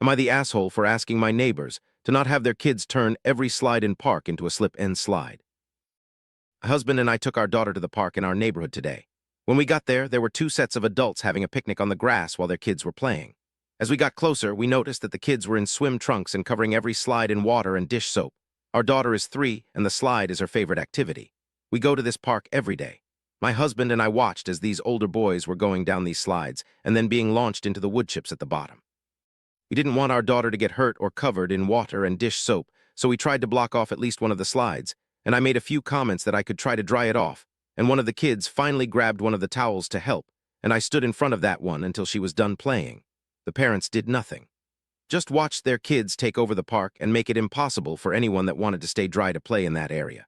Am I the asshole for asking my neighbors to not have their kids turn every slide in park into a slip-and slide? My husband and I took our daughter to the park in our neighborhood today. When we got there were two sets of adults having a picnic on the grass while their kids were playing. As we got closer, we noticed that the kids were in swim trunks and covering every slide in water and dish soap. Our daughter is 3, and the slide is her favorite activity. We go to this park every day. My husband and I watched as these older boys were going down these slides and then being launched into the wood chips at the bottom. We didn't want our daughter to get hurt or covered in water and dish soap, so we tried to block off at least one of the slides, and I made a few comments that I could try to dry it off, and one of the kids finally grabbed one of the towels to help, and I stood in front of that one until she was done playing. The parents did nothing. Just watched their kids take over the park and make it impossible for anyone that wanted to stay dry to play in that area.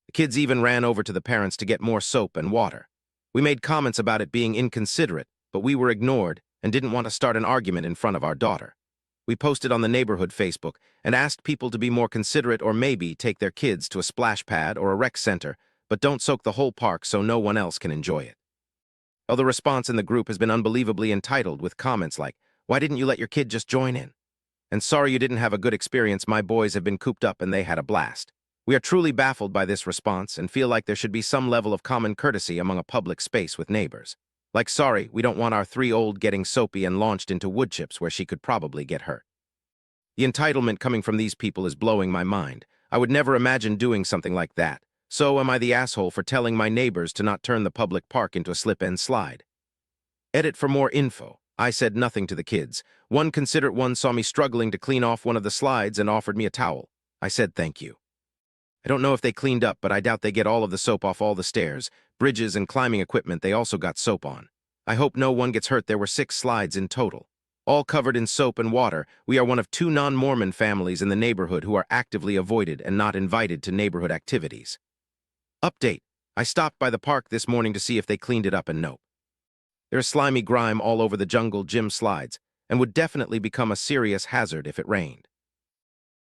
The kids even ran over to the parents to get more soap and water. We made comments about it being inconsiderate, but we were ignored and didn't want to start an argument in front of our daughter. We posted on the neighborhood Facebook and asked people to be more considerate or maybe take their kids to a splash pad or a rec center, but don't soak the whole park so no one else can enjoy it. Oh, the response in the group has been unbelievably entitled with comments like, "Why didn't you let your kid just join in?" And "Sorry you didn't have a good experience, my boys have been cooped up and they had a blast." We are truly baffled by this response and feel like there should be some level of common courtesy among a public space with neighbors. Like, sorry, we don't want our 3-year-old getting soapy and launched into wood chips where she could probably get hurt. The entitlement coming from these people is blowing my mind. I would never imagine doing something like that. So am I the asshole for telling my neighbors to not turn the public park into a slip-and slide? Edit for more info. I said nothing to the kids. One considerate one saw me struggling to clean off one of the slides and offered me a towel. I said thank you. I don't know if they cleaned up, but I doubt they get all of the soap off all the stairs, bridges, and climbing equipment they also got soap on. I hope no one gets hurt. There were 6 slides in total. All covered in soap and water. We are one of 2 non-Mormon families in the neighborhood who are actively avoided and not invited to neighborhood activities. Update. I stopped by the park this morning to see if they cleaned it up and nope. There's slimy grime all over the jungle gym slides and would definitely become a serious hazard if it rained.